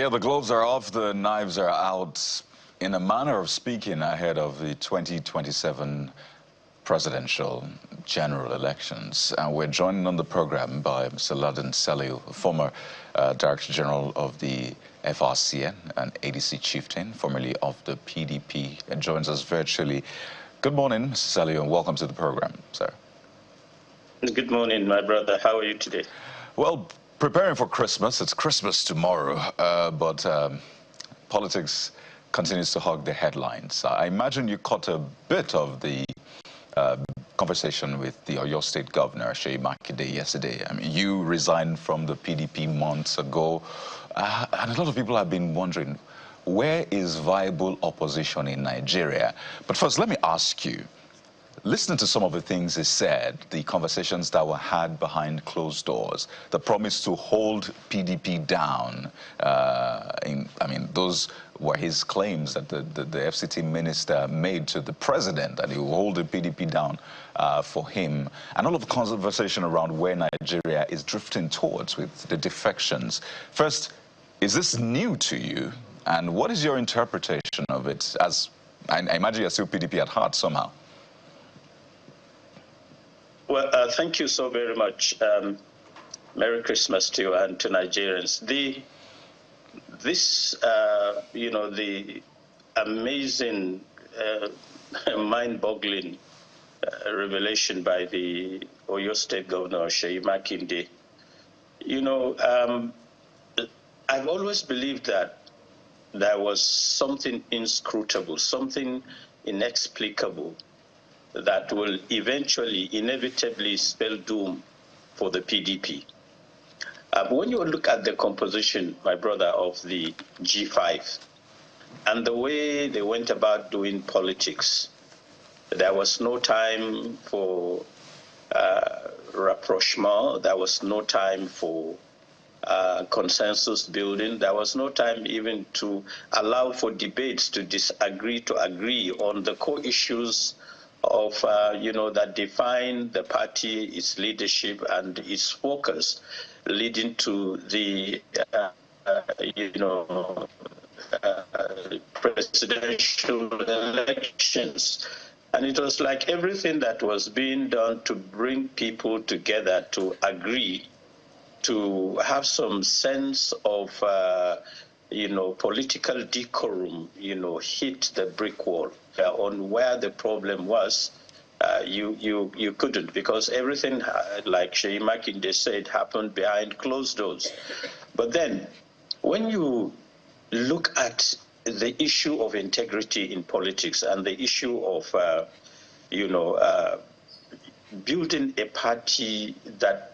Yeah, the gloves are off, the knives are out, in a manner of speaking, ahead of the 2027 presidential general elections. And we're joined on the program by Mr. Ladan Salihu, former Director General of the FRCN and ADC chieftain, formerly of the PDP, and joins us virtually. Good morning, Mr. Salihu, and welcome to the program, sir. Good morning, my brother. How are you today? Well, preparing for Christmas. It's Christmas tomorrow, but politics continues to hog the headlines. I imagine you caught a bit of the conversation with your state governor, Seyi Makinde, yesterday. I mean, you resigned from the PDP months ago, and a lot of people have been wondering, where is viable opposition in Nigeria? But first, let me ask you, listening to some of the things he said, the conversations that were had behind closed doors, the promise to hold PDP down, I mean, those were his claims that the FCT minister made to the president, that he will hold the PDP down for him, and all of the conversation around where Nigeria is drifting towards with the defections. First, is this new to you, and what is your interpretation of it? As I imagine you're still PDP at heart somehow. Well, thank you so very much. Merry Christmas to you and to Nigerians. The amazing, mind-boggling revelation by the Oyo State Governor, Seyi Makinde. I've always believed that there was something inscrutable, something inexplicable that will eventually, inevitably spell doom for the PDP. When you look at the composition, my brother, of the G5 and the way they went about doing politics, there was no time for rapprochement, there was no time for consensus building, there was no time even to allow for debates to disagree, to agree on the core issues of, that define the party, its leadership, and its focus, leading to the, presidential elections. And it was like everything that was being done to bring people together to agree, to have some sense of, political decorum, hit the brick wall on where the problem was. You couldn't, because everything, like Seyi Makinde said, happened behind closed doors. But then, when you look at the issue of integrity in politics and the issue of, building a party that,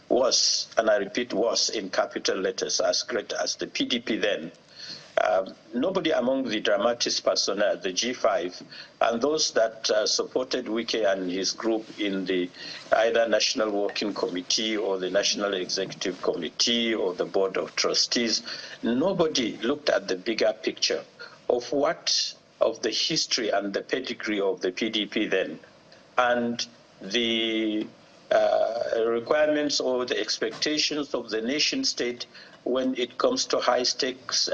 was, and I repeat, was in capital letters, as great as the PDP then, nobody among the dramatists personnel, the G5, and those that supported Wike and his group in the either National Working Committee or the National Executive Committee or the Board of Trustees, nobody looked at the bigger picture of the history and the pedigree of the PDP then, and the requirements or the expectations of the nation state when it comes to high-stakes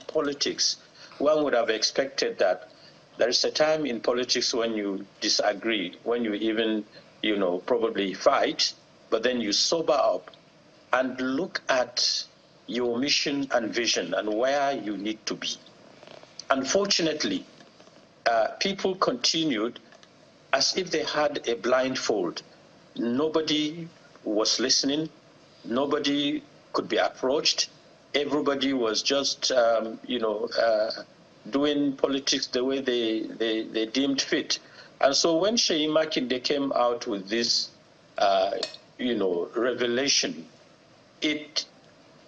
politics. One would have expected that there is a time in politics when you disagree, when you even, probably fight, but then you sober up and look at your mission and vision and where you need to be. Unfortunately, people continued as if they had a blindfold. Nobody was listening. Nobody could be approached. Everybody was just, doing politics the way they deemed fit. And so when Seyi Makinde came out with this, revelation, it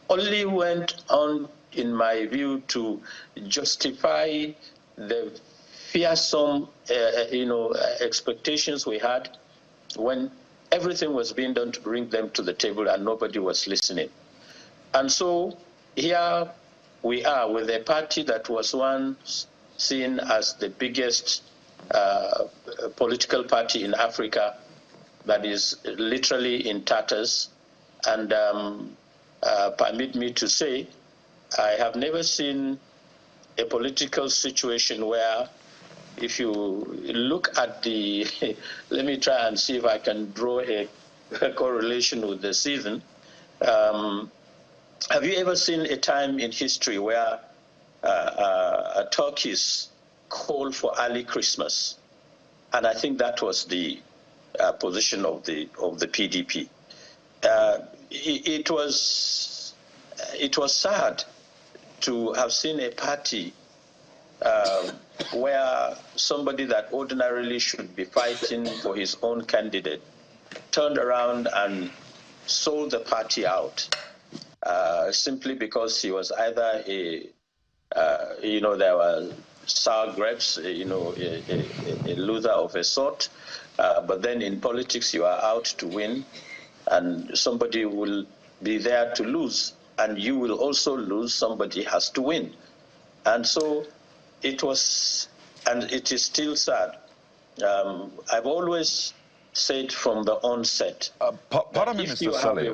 only went on, in my view, to justify the fearsome, expectations we had when everything was being done to bring them to the table and nobody was listening. And so here we are with a party that was once seen as the biggest political party in Africa that is literally in tatters. And permit me to say I have never seen a political situation where, if you look at the, let me try and see if I can draw a correlation with the season. Have you ever seen a time in history where Turkeys called for early Christmas? And I think that was the position of the PDP. It was sad to have seen a party where somebody that ordinarily should be fighting for his own candidate turned around and sold the party out simply because he was either there were sour grapes, a loser of a sort. But then in politics, you are out to win, and somebody will be there to lose, and you will also lose. Somebody has to win. And so it was, and it is still sad. I've always said from the onset, if you have a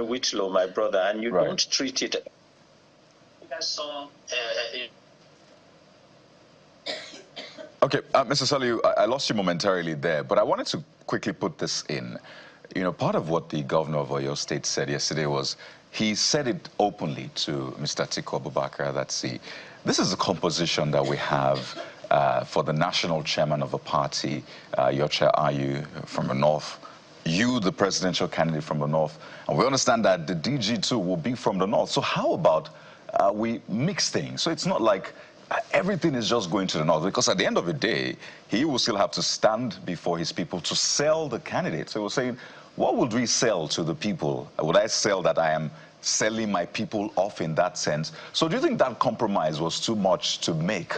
witch law, my brother, and you don't treat it, there's some. Okay, Mr. Salihu, I lost you momentarily there, but I wanted to quickly put this in. Part of what the governor of Oyo State said yesterday was he said it openly to Mr. Atiku Abubakar that, see, this is the composition that we have for the national chairman of a party, Yocha Ayu from the north, you, the presidential candidate from the north, and we understand that the DG2 will be from the north. So how about we mix things? So it's not like everything is just going to the north, because at the end of the day, he will still have to stand before his people to sell the candidate. So we're saying, what would we sell to the people? Would I sell that I am selling my people off in that sense? So do you think that compromise was too much to make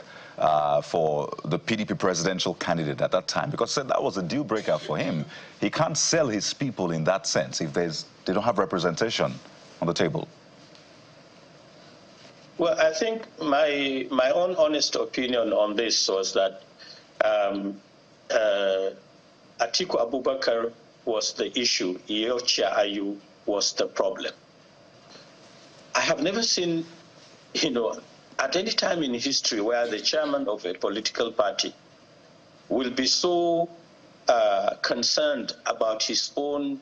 for the PDP presidential candidate at that time? Because that was a deal breaker for him. He can't sell his people in that sense if they don't have representation on the table. Well, I think my own honest opinion on this was that Atiku Abubakar was the issue, Yocha Ayu was the problem. I have never seen, at any time in history where the chairman of a political party will be so concerned about his own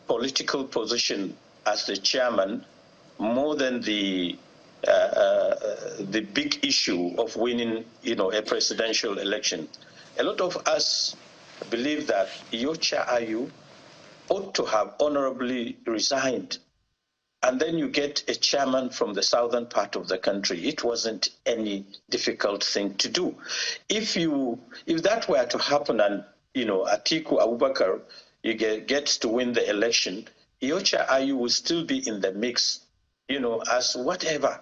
political position as the chairman more than the big issue of winning, a presidential election. A lot of us believe that Yocha Ayu ought to have honorably resigned, and then you get a chairman from the southern part of the country. It wasn't any difficult thing to do. If that were to happen, and Atiku Abubakar gets to win the election, Yocha Ayu will still be in the mix, as whatever.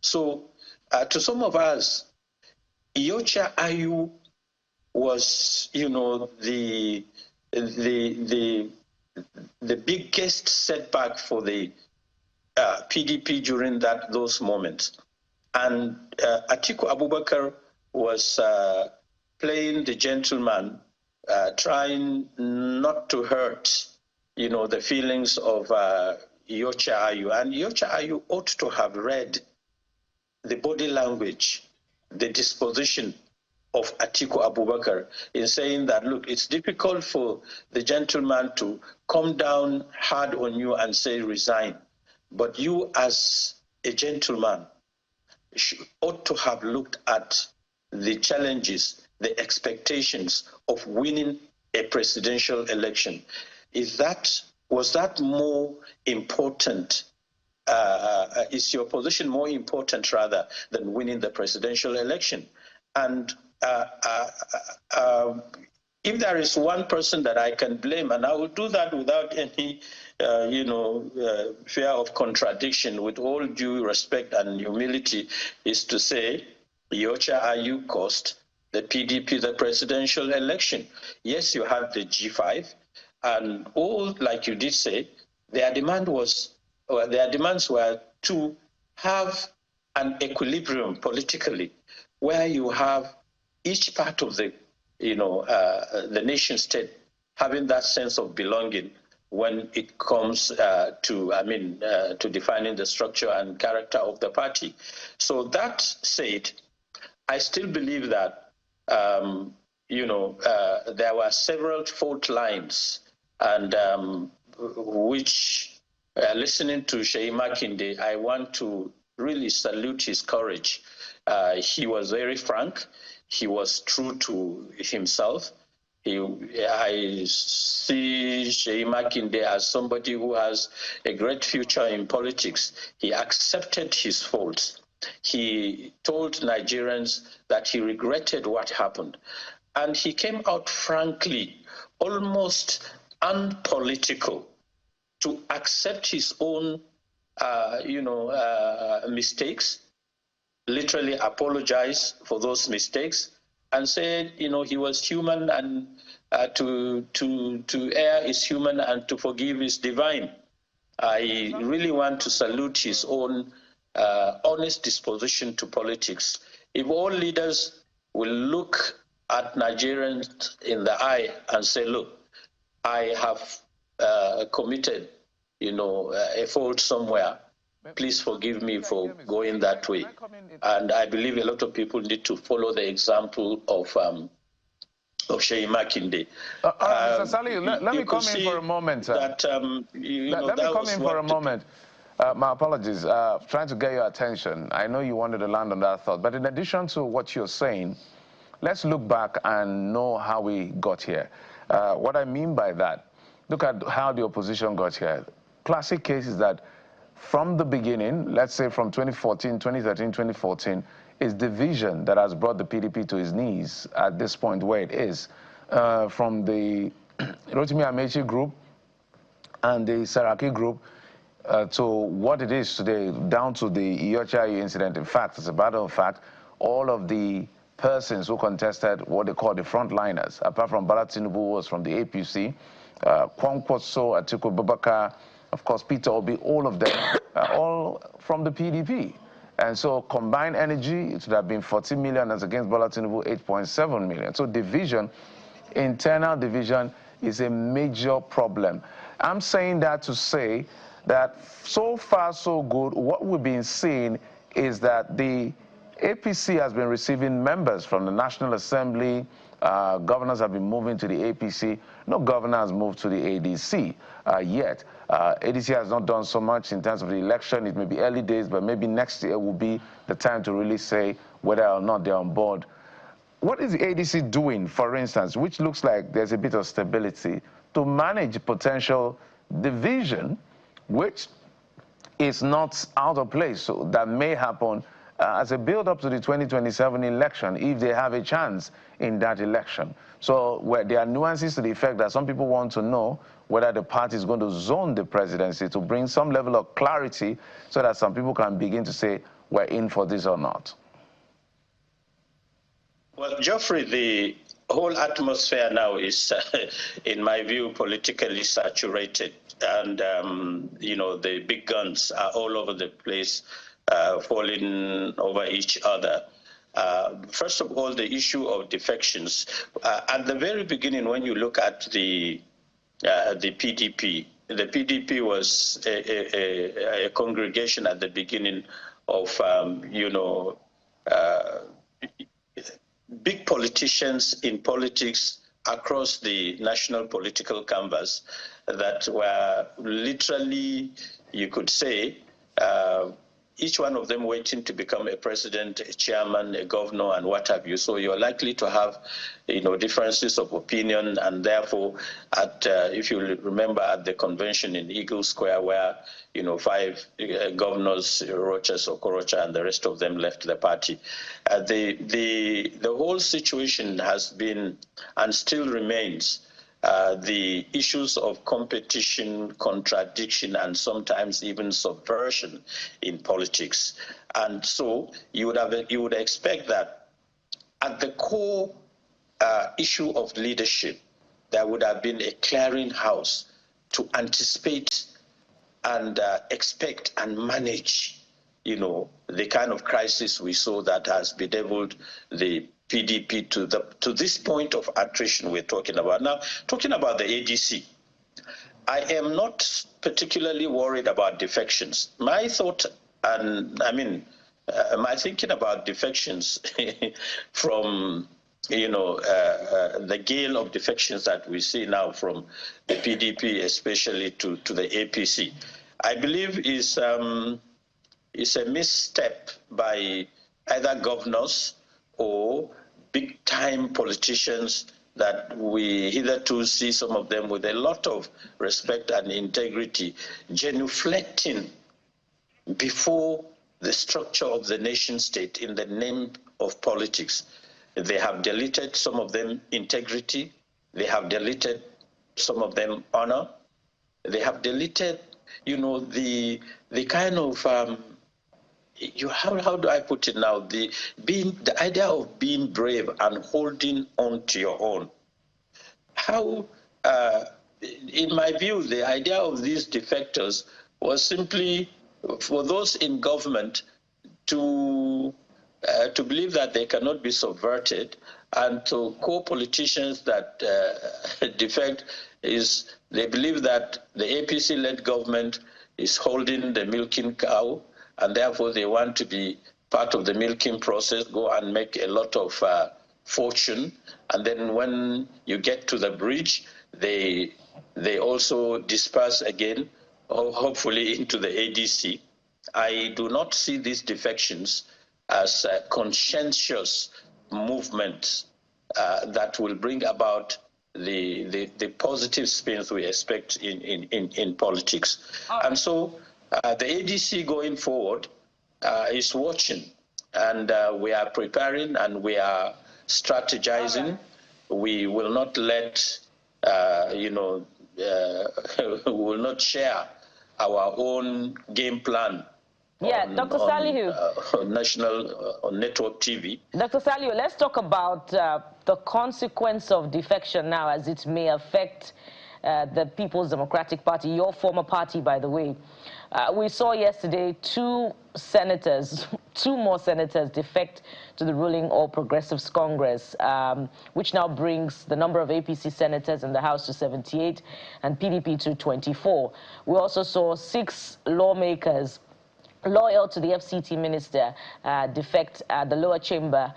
So to some of us, Yocha Ayu was, the biggest setback for the PDP during those moments. And Atiku Abubakar was playing the gentleman, trying not to hurt, the feelings of Yocha Ayu. And Yocha Ayu ought to have read the body language, the disposition of Atiku Abubakar in saying that, look, it's difficult for the gentleman to come down hard on you and say resign. But you as a gentleman ought to have looked at the challenges, the expectations of winning a presidential election. Was that more important? Is your position more important, rather, than winning the presidential election? And if there is one person that I can blame, and I will do that without any, fear of contradiction, with all due respect and humility, is to say, Yocha Ayu cost the PDP the presidential election. Yes, you have the G5, and all, like you did say, their demands were to have an equilibrium politically, where you have each part of the, the nation state having that sense of belonging, when it comes to defining the structure and character of the party. So that said, I still believe that there were several fault lines, and which, listening to Sheyi Makinde, I want to really salute his courage. He was very frank. He was true to himself. I see Sheyi Makinde as somebody who has a great future in politics. He accepted his faults. He told Nigerians that he regretted what happened. And he came out frankly, almost unpolitical, to accept his own, mistakes, literally apologize for those mistakes, and said, he was human, and to err is human, and to forgive is divine. I really want to salute his own honest disposition to politics. If all leaders will look at Nigerians in the eye and say, look, I have committed, a fault somewhere, please forgive me for going that way. And I believe a lot of people need to follow the example of Sheyi Makinde. Mr. Salihu, let me come in for a moment. Let me come in for a moment. My apologies. Trying to get your attention. I know you wanted to land on that thought. But in addition to what you're saying, let's look back and know how we got here. What I mean by that, look at how the opposition got here. Classic case is that from the beginning, let's say from 2013, 2014, is division that has brought the PDP to its knees at this point where it is. From the Rotimi Amechi group and the Saraki group to what it is today, down to the Iyochayi incident. In fact, as a matter of fact, all of the persons who contested what they call the frontliners, apart from Bala Tinubu, was from the APC, Kwankwaso, Atiku Abubakar, of course, Peter Obi, all of them, all from the PDP. And so combined energy, it would have been 40 million as against Bola Tinubu, 8.7 million. So division, internal division, is a major problem. I'm saying that to say that so far so good, what we've been seeing is that the APC has been receiving members from the National Assembly. Governors have been moving to the APC. No governor has moved to the ADC yet. ADC has not done so much in terms of the election. It may be early days, but maybe next year will be the time to really say whether or not they're on board. What is the ADC doing, for instance, which looks like there's a bit of stability, to manage potential division, which is not out of place, so that may happen as a build-up to the 2027 election, if they have a chance in that election. So where there are nuances to the effect that some people want to know whether the party is going to zone the presidency to bring some level of clarity so that some people can begin to say, we're in for this or not. Well, Geoffrey, the whole atmosphere now is, in my view, politically saturated. And, the big guns are all over the place, falling over each other. First of all, the issue of defections. At the very beginning, when you look at the PDP was a congregation at the beginning of, big politicians in politics across the national political canvas that were literally, you could say, each one of them waiting to become a president, a chairman, a governor, and what have you. So you're likely to have, differences of opinion, and therefore, if you remember at the convention in Eagle Square, where 5 governors, Rochas, Okorocha, and the rest of them left the party, the whole situation has been and still remains. The issues of competition, contradiction, and sometimes even subversion in politics. And so you would expect that at the core issue of leadership, there would have been a clearinghouse to anticipate and expect and manage, the kind of crisis we saw that has bedeviled the PDP to this point of attrition we're talking about. Now, talking about the ADC, I am not particularly worried about defections. My thought, and I mean, my thinking about defections from, the Gale of defections that we see now from the PDP, especially to the APC, I believe is a misstep by either governors or big-time politicians that we hitherto see some of them with a lot of respect and integrity, genuflecting before the structure of the nation state in the name of politics. They have deleted, some of them, integrity. They have deleted, some of them, honor. They have deleted, the kind of, how do I put it now? The idea of being brave and holding on to your own. How, in my view, the idea of these defectors was simply for those in government to believe that they cannot be subverted, and to co-politicians that defect is they believe that the APC-led government is holding the milking cow, and therefore they want to be part of the milking process, go and make a lot of fortune, and then when you get to the bridge, they also disperse again, hopefully into the ADC. I do not see these defections as conscientious movements that will bring about the positive spins we expect in politics. And so the ADC going forward is watching, and we are preparing and we are strategizing. We will not let, we will not share our own game plan. Yeah, Dr. Salihu. On national, on network TV. Dr. Salihu, let's talk about the consequence of defection now, as it may affect the People's Democratic Party, your former party, by the way. We saw yesterday two more senators defect to the ruling All Progressives Congress, which now brings the number of APC senators in the House to 78 and PDP to 24. We also saw 6 lawmakers loyal to the FCT minister defect the lower chamber,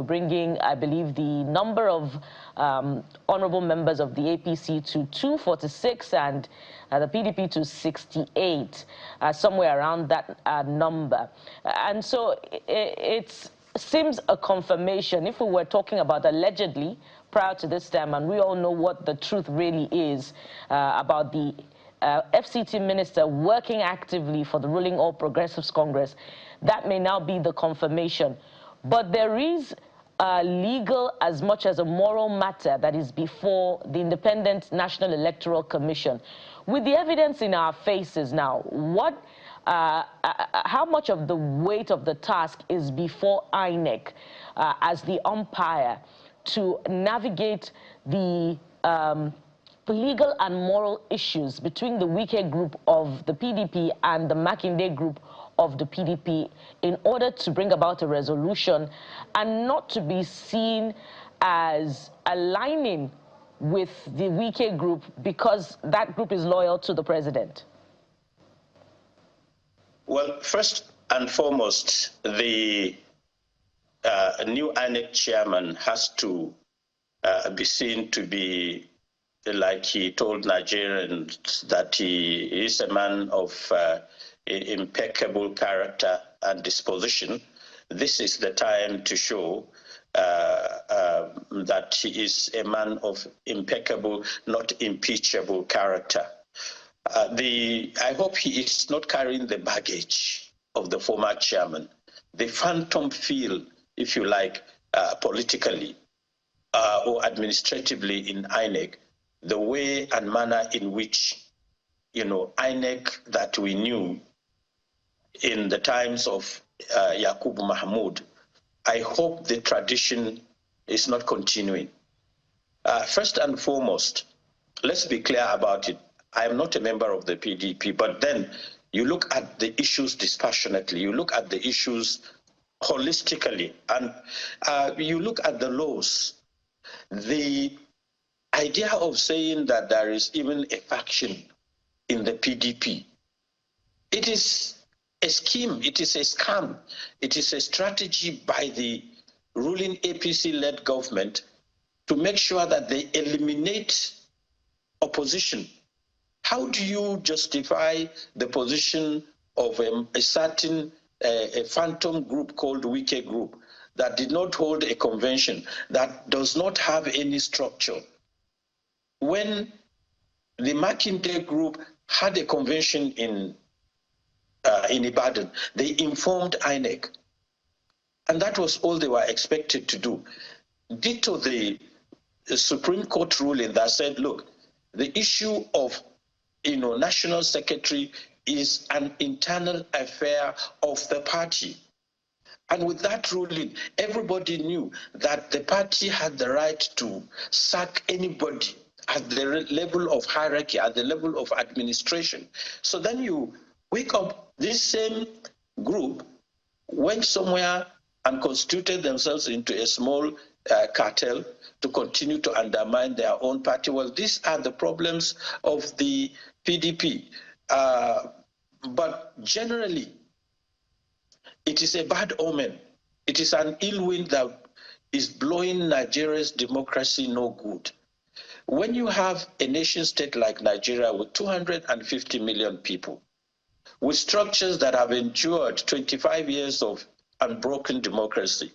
bringing, I believe, the number of honorable members of the APC to 246 and the PDP to 68, somewhere around that number. And so it seems a confirmation, if we were talking about allegedly prior to this time, and we all know what the truth really is about the FCT minister working actively for the ruling All Progressives Congress, that may now be the confirmation. But there is a legal as much as a moral matter that is before the Independent National Electoral Commission. With the evidence in our faces now, how much of the weight of the task is before INEC as the umpire to navigate the legal and moral issues between the Wike group of the PDP and the Makinde group of the PDP in order to bring about a resolution and not to be seen as aligning with the Wike group because that group is loyal to the president? Well, first and foremost, the new INEC chairman has to be seen to be, like he told Nigerians, that he is a man of impeccable character and disposition. This is the time to show that he is a man of impeccable, not impeachable character. I hope he is not carrying the baggage of the former chairman, the phantom feel, if you like, politically or administratively in INEC, the way and manner in which, INEC that we knew in the times of Yakubu Mahmoud, I hope the tradition is not continuing. First and foremost, let's be clear about it. I am not a member of the PDP, but then you look at the issues dispassionately, you look at the issues holistically, and you look at the laws. I idea of saying that there is even a faction in the PDP, it is a scheme, it is a scam, it is a strategy by the ruling APC-led government to make sure that they eliminate opposition. How do you justify the position of a certain a phantom group called Wike Group that did not hold a convention, that does not have any structure, when the Makinde Group had a convention in Ibadan? They informed INEC, and that was all they were expected to do. Ditto the Supreme Court ruling that said, look, the issue of national secretary is an internal affair of the party. And with that ruling, everybody knew that the party had the right to sack anybody at the level of hierarchy, at the level of administration. So then you wake up, this same group went somewhere and constituted themselves into a small cartel to continue to undermine their own party. Well, these are the problems of the PDP. But generally, it is a bad omen. It is an ill wind that is blowing Nigeria's democracy no good. When you have a nation state like Nigeria with 250 million people, with structures that have endured 25 years of unbroken democracy,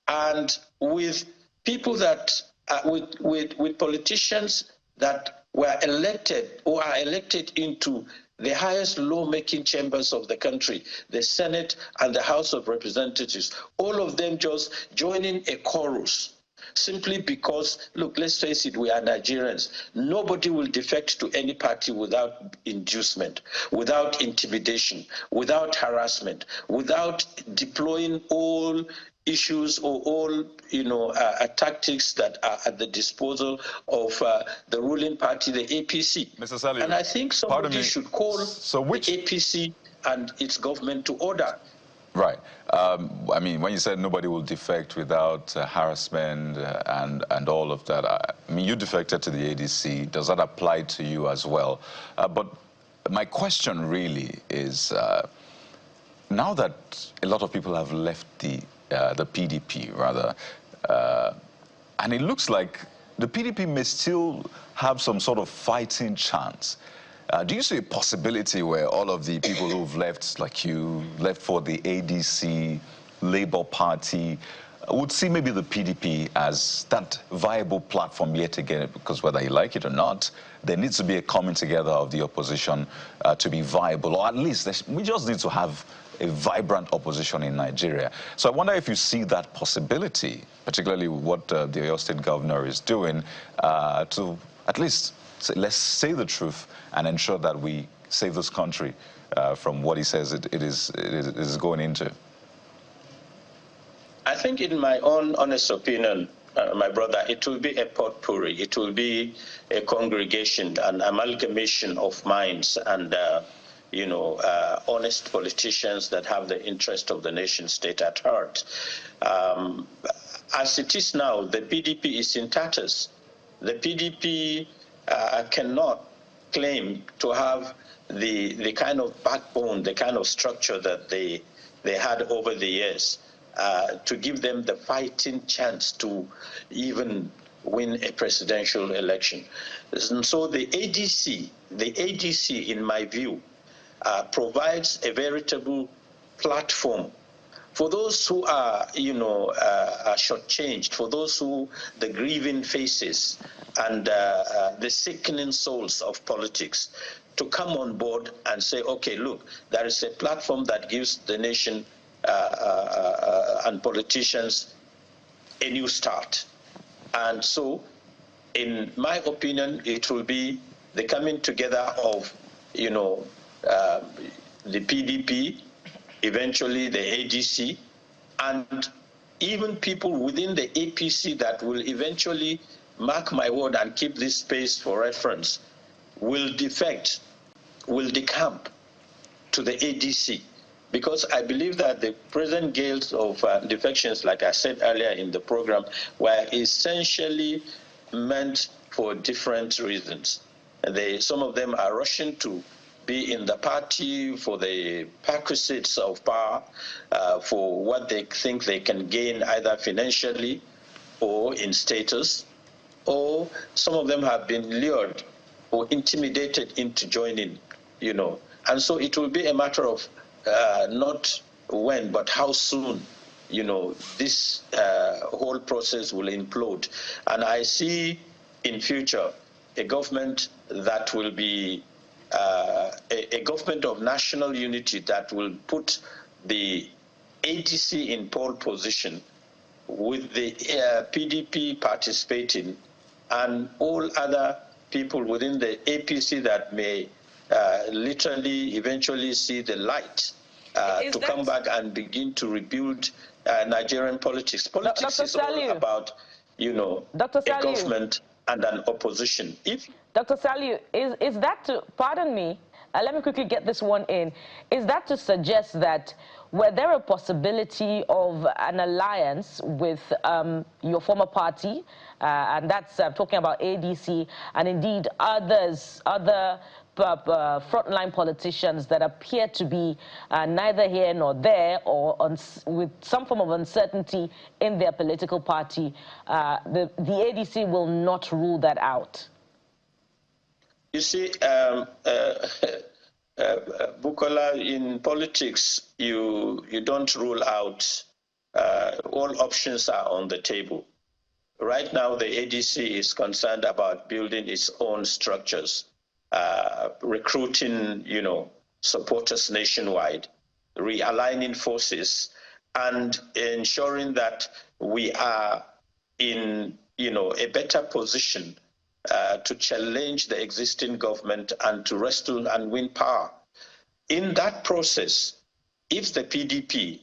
and with people that, with politicians that were elected or are elected into the highest lawmaking chambers of the country, the Senate and the House of Representatives, all of them just joining a chorus simply because, look, let's face it, we are Nigerians. Nobody will defect to any party without inducement, without intimidation, without harassment, without deploying all issues or all tactics that are at the disposal of the ruling party, the APC. Mr. Salihu, and I think somebody should call the APC and its government to order. Right. I mean, when you said nobody will defect without harassment and all of that, I mean, you defected to the ADC. Does that apply to you as well? But my question really is, now that a lot of people have left the PDP, rather, and it looks like the PDP may still have some sort of fighting chance. Do you see a possibility where all of the people who've left, like you, left for the ADC, Labour Party, would see maybe the PDP as that viable platform yet again? Because whether you like it or not, there needs to be a coming together of the opposition to be viable, or at least we just need to have a vibrant opposition in Nigeria. So I wonder if you see that possibility, particularly what the Oyo State governor is doing, to at least let's say the truth and ensure that we save this country from what he says it is going into. I think, in my own honest opinion, my brother, it will be a potpourri. It will be a congregation, an amalgamation of minds and honest politicians that have the interest of the nation state at heart. As it is now, the PDP is in tatters. The PDP cannot claim to have the kind of backbone, the kind of structure that they had over the years to give them the fighting chance to even win a presidential election. And so the ADC, in my view, provides a veritable platform for those who are, are shortchanged, for those who, the grieving faces and the sickening souls of politics, to come on board and say, okay, look, there is a platform that gives the nation and politicians a new start. And so, in my opinion, it will be the coming together of, the PDP, eventually the ADC, and even people within the APC that will eventually, mark my word and keep this space for reference, will defect, will decamp to the ADC. Because I believe that the present Gales of defections, like I said earlier in the program, were essentially meant for different reasons. Some of them are rushing to be in the party for the perquisites of power, for what they think they can gain either financially or in status, or some of them have been lured or intimidated into joining, And so it will be a matter of not when, but how soon, this whole process will implode. And I see in future a government that will be a government of national unity that will put the ADC in pole position with the PDP participating and all other people within the APC that may literally eventually see the light to come back and begin to rebuild Nigerian politics. Politics is all about, a government and an opposition. Dr. Salihu, is that to, pardon me, let me quickly get this one in. Is that to suggest that were there a possibility of an alliance with your former party, and that's talking about ADC, and indeed other frontline politicians that appear to be neither here nor there, or with some form of uncertainty in their political party, the ADC will not rule that out? You see, Bukola, in politics, you don't rule out. All options are on the table. Right now, the ADC is concerned about building its own structures, recruiting, supporters nationwide, realigning forces, and ensuring that we are in, a better position to challenge the existing government and to wrestle and win power. In that process, if the PDP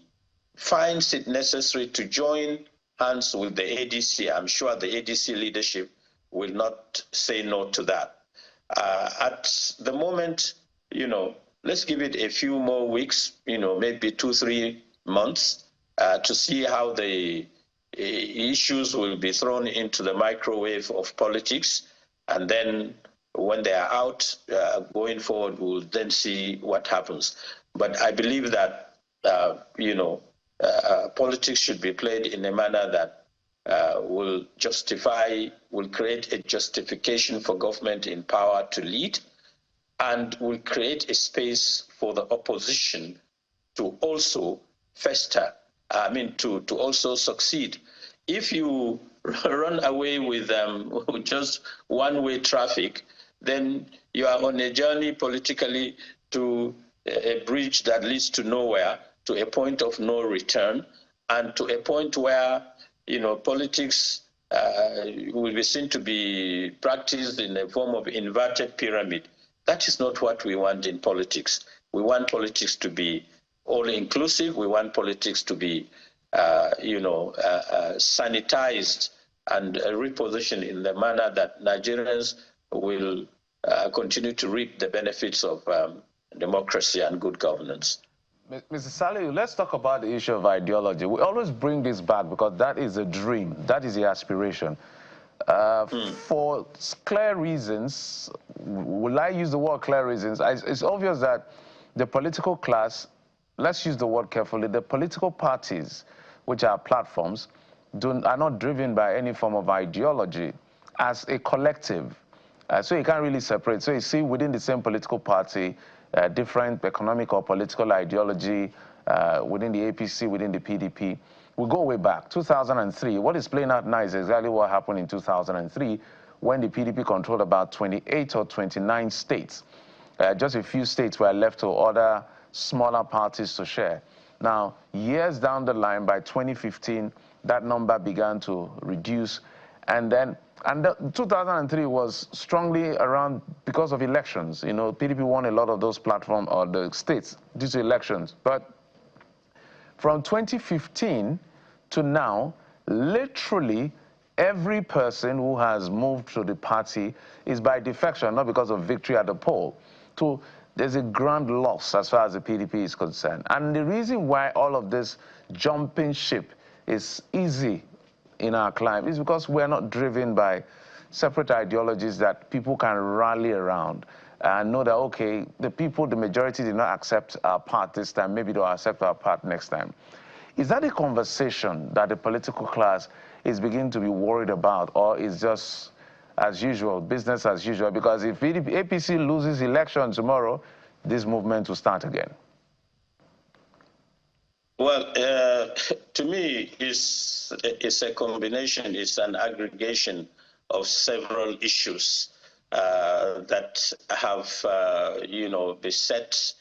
finds it necessary to join hands with the ADC, I'm sure the ADC leadership will not say no to that. At the moment, let's give it a few more weeks, maybe 2-3 months to see how the issues will be thrown into the microwave of politics. And then when they are out, going forward, we'll then see what happens. But I believe that, politics should be played in a manner that will create a justification for government in power to lead, and will create a space for the opposition to also fester, to also succeed. If you run away with just one-way traffic, then you are on a journey politically to a bridge that leads to nowhere, to a point of no return, and to a point where, politics will be seen to be practiced in a form of inverted pyramid. That is not what we want in politics. We want politics to be all-inclusive. We want politics to be sanitized and repositioned in the manner that Nigerians will continue to reap the benefits of democracy and good governance. Mr. Salihu, let's talk about the issue of ideology. We always bring this back because that is a dream, that is the aspiration. For clear reasons, will I use the word clear reasons? It's obvious that the political class, let's use the word carefully, the political parties, which are platforms, are not driven by any form of ideology as a collective. So you can't really separate. So you see within the same political party, different economic or political ideology within the APC, within the PDP. We go way back, 2003. What is playing out now is exactly what happened in 2003 when the PDP controlled about 28 or 29 states. Just a few states were left to other smaller parties to share. Now, years down the line, by 2015, that number began to reduce. And 2003 was strongly around because of elections. PDP won a lot of those platforms or the states due to elections. But from 2015 to now, literally every person who has moved to the party is by defection, not because of victory at the poll. So there's a grand loss as far as the PDP is concerned. And the reason why all of this jumping ship is easy in our climb is because we're not driven by separate ideologies that people can rally around and know that, okay, the people, the majority did not accept our part this time, maybe they'll accept our part next time. Is that a conversation that the political class is beginning to be worried about, or is just as usual, business as usual? Because if APC loses election tomorrow, this movement will start again. Well, to me, it's a combination, it's an aggregation of several issues that have, beset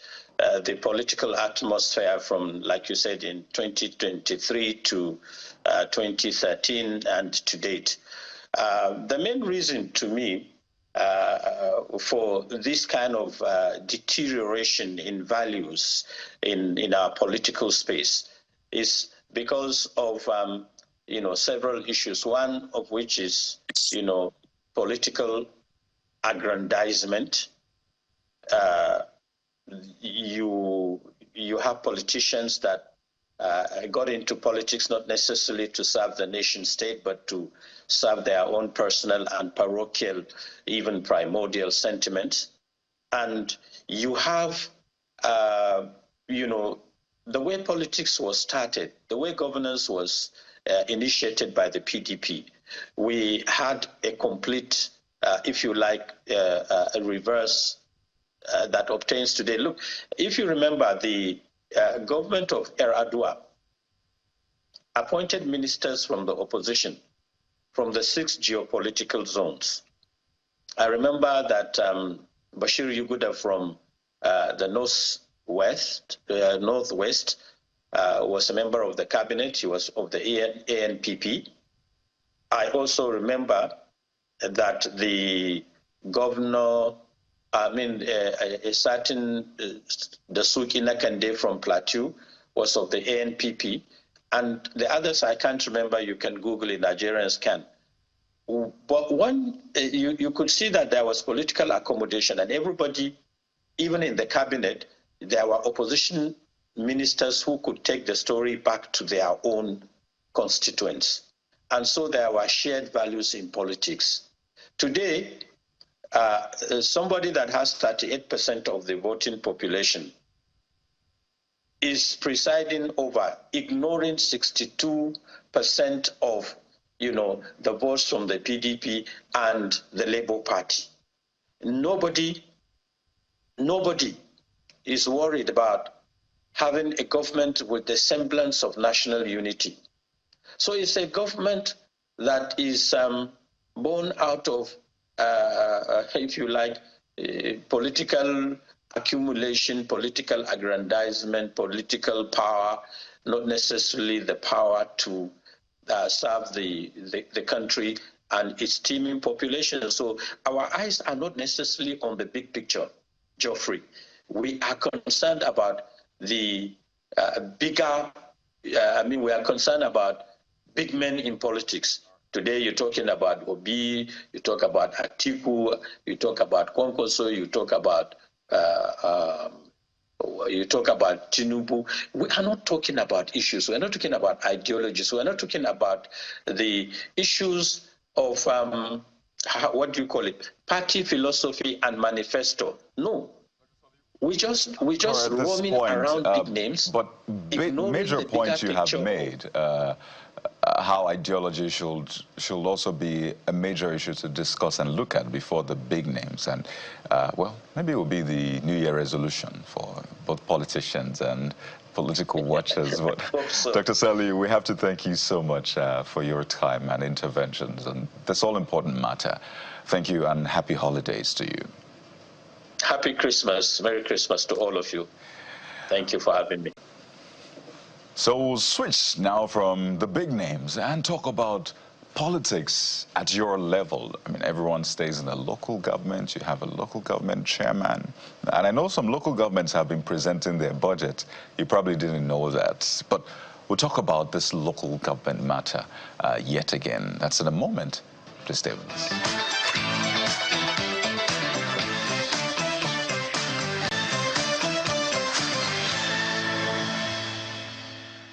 the political atmosphere from, like you said, in 2023 to 2013 and to date. The main reason to me for this kind of deterioration in values in our political space is because of several issues. One of which is political aggrandizement. You have politicians that got into politics not necessarily to serve the nation state, but to serve their own personal and parochial, even primordial sentiments. And you have, the way politics was started, the way governance was initiated by the PDP. We had a complete, if you like, a reverse that obtains today. Look, if you remember, the government of Yar'Adua appointed ministers from the opposition, from the 6 geopolitical zones. I remember that Bashir Yuguda from the northwest was a member of the cabinet. He was of the ANPP. I also remember that the governor, a certain Dasuki Nakande from Plateau was of the ANPP, and the others I can't remember. You can Google it, Nigerians can. But you could see that there was political accommodation, and everybody, even in the cabinet, there were opposition ministers who could take the story back to their own constituents. And so there were shared values in politics. Today, somebody that has 38% of the voting population is presiding over, ignoring 62% of the votes from the PDP and the Labour Party. Nobody is worried about having a government with the semblance of national unity. So it's a government that is born out of, if you like, political accumulation, political aggrandizement, political power, not necessarily the power to serve the country and its teeming population. So our eyes are not necessarily on the big picture, Geoffrey. We are concerned about the bigger, we are concerned about big men in politics. Today you're talking about Obi, you talk about Atiku, you talk about Kwankwaso, you talk about Tinubu. We are not talking about issues. We're not talking about ideologies. We're not talking about the issues of, what do you call it, party philosophy and manifesto. No. We just roaming around big names. But major points you have made, how ideology should also be a major issue to discuss and look at before the big names. And, well, maybe it will be the New Year resolution for both politicians and political watchers. But so. Dr. Salihu, we have to thank you so much for your time and interventions on this all-important matter. Thank you and happy holidays to you. Happy Christmas. Merry Christmas to all of you. Thank you for having me. So we'll switch now from the big names and talk about politics at your level. I mean, everyone stays in a local government. You have a local government chairman. And I know some local governments have been presenting their budget. You probably didn't know that. But we'll talk about this local government matter yet again. That's in a moment. Please stay with us.